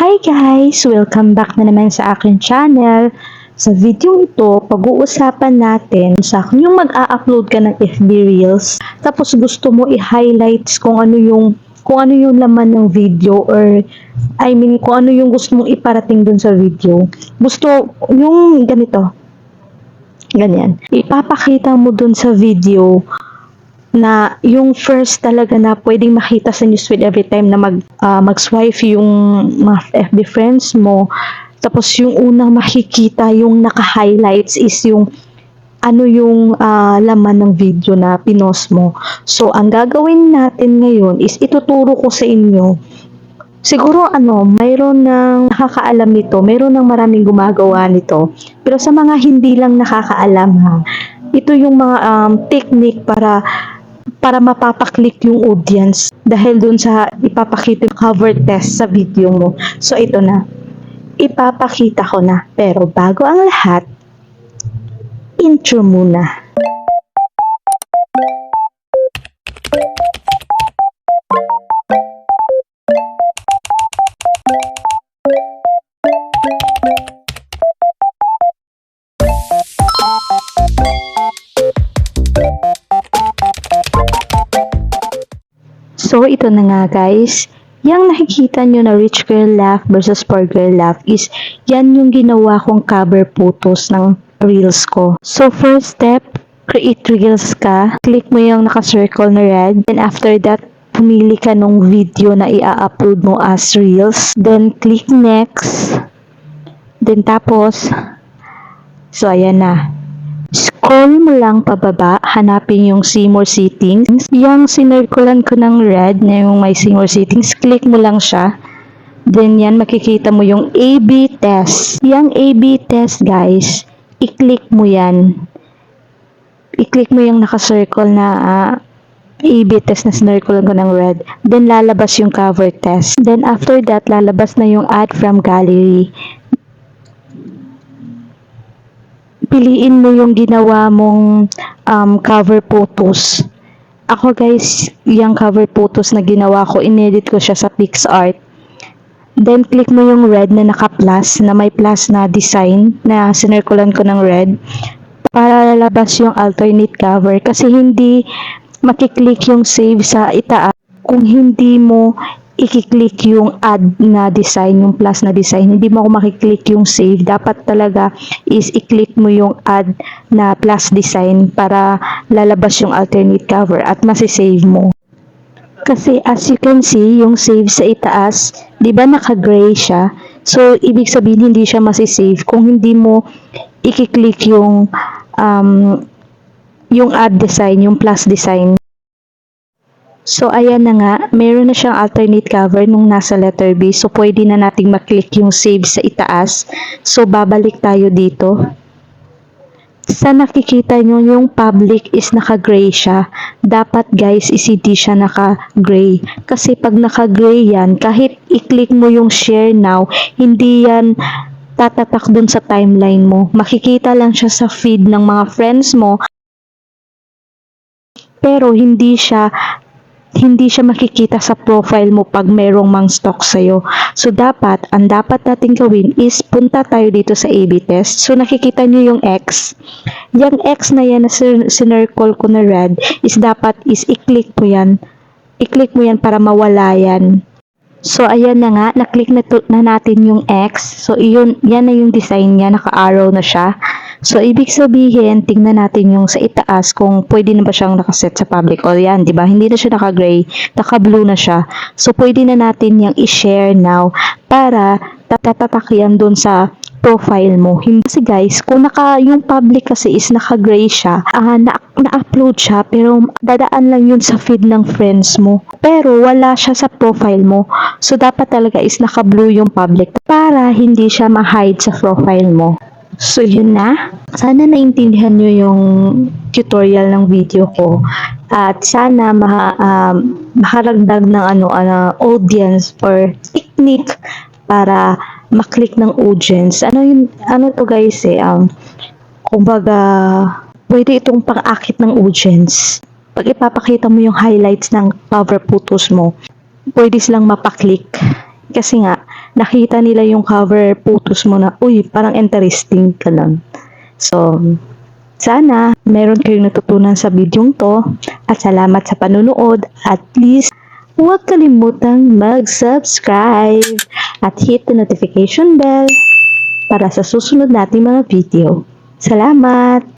Hi guys! Welcome back na naman sa aking channel. Sa video ito, pag-uusapan natin sa yung mag-a-upload ka ng FB Reels, tapos gusto mo i-highlights kung ano yung laman ng video, or kung ano yung gusto mong iparating dun sa video. Gusto yung ganito, ganyan. Ipapakita mo dun sa video na yung first talaga na pwedeng makita sa newsfeed every time na mag-swipe yung mga FB friends mo. Tapos yung unang makikita, yung naka-highlights is yung ano yung laman ng video na pinost mo. So, ang gagawin natin ngayon is ituturo ko sa inyo. Siguro mayroon ng nakakaalam nito, mayroon ng maraming gumagawa nito. Pero sa mga hindi lang nakakaalam ha, ito yung mga technique para mapapaklik yung audience dahil dun sa ipapakita yung cover test sa video mo. So, ito na. Ipapakita ko na. Pero bago ang lahat, intro muna. So, ito na nga guys. Yang nakikita nyo na Rich Girl Laugh versus Poor Girl Laugh is yan yung ginawa kong cover photos ng Reels ko. So, first step, create Reels ka. Click mo yung naka-circle na red. Then after that, pumili ka nung video na i-upload mo as Reels. Then, click next. Then, tapos, so, ayan na. Scroll mo lang pababa, hanapin yung see more settings. Yung sinirkulan ko ng red na yung may see more settings, click mo lang siya. Then yan, makikita mo yung A/B test. Yung A/B test guys, i-click mo yan. I-click mo yung naka-circle na A/B test na sinirkulan ko ng red. Then lalabas yung cover test. Then after that, lalabas na yung add from gallery. Piliin mo yung ginawa mong cover photos. Ako guys, yung cover photos na ginawa ko, inedit ko siya sa PixArt. Then click mo yung red na naka-plus, na may plus na design na sinirkulan ko ng red para lalabas yung alternate cover, kasi hindi makiklik yung save sa itaas kung hindi mo i-click yung add na design, yung plus na design. Hindi mo ako makiklik yung save. Dapat talaga is i-click mo yung add na plus design para lalabas yung alternate cover at masisave mo. Kasi as you can see, yung save sa itaas, di ba naka-gray siya? So, ibig sabihin hindi siya masisave kung hindi mo i-click yung add design, yung plus design. So, ayan na nga, meron na siyang alternate cover nung nasa letter B. So, pwede na nating maklik yung save sa itaas. So, babalik tayo dito. Sa nakikita nyo, yung public is naka-gray siya. Dapat guys, hindi siya naka-gray. Kasi pag naka-gray yan, kahit i-click mo yung share now, hindi yan tatatak dun sa timeline mo. Makikita lang siya sa feed ng mga friends mo, pero hindi siya makikita sa profile mo pag merong mang stock sa'yo. So, ang dapat natin gawin is punta tayo dito sa A/B test. So, nakikita nyo yung X. Yung X na yan na sinircle ko na red is dapat is i-click mo yan. I-click mo yan para mawala yan. So, ayan na nga, na-click na natin yung X. So, yan na yung design niya, naka-arrow na siya. So, ibig sabihin, tingnan natin yung sa itaas kung pwede na ba siyang nakaset sa public. O yan, di ba? Hindi na siya naka-gray, naka-blue na siya. So, pwede na natin yung i-share now para tatatak yan doon sa profile mo. Kasi guys, kung yung public kasi is naka-gray siya, na-upload siya, pero dadaan lang yun sa feed ng friends mo. Pero wala siya sa profile mo. So, dapat talaga is naka-blue yung public para hindi siya ma-hide sa profile mo. So, yun na. Sana naintindihan nyo yung tutorial ng video ko. At sana makaragdag ng audience or technique para maklik ng audience. Ano to guys kumbaga, pwede itong pang-akit ng audience. Pag ipapakita mo yung highlights ng cover photos mo, pwede silang mapaklik. Kasi nga, nakita nila yung cover photos mo na, uy, parang interesting ka lang. So, sana meron kayong natutunan sa bidyong to at salamat sa panunood at please huwag kalimutang mag-subscribe at hit the notification bell para sa susunod nating mga video. Salamat!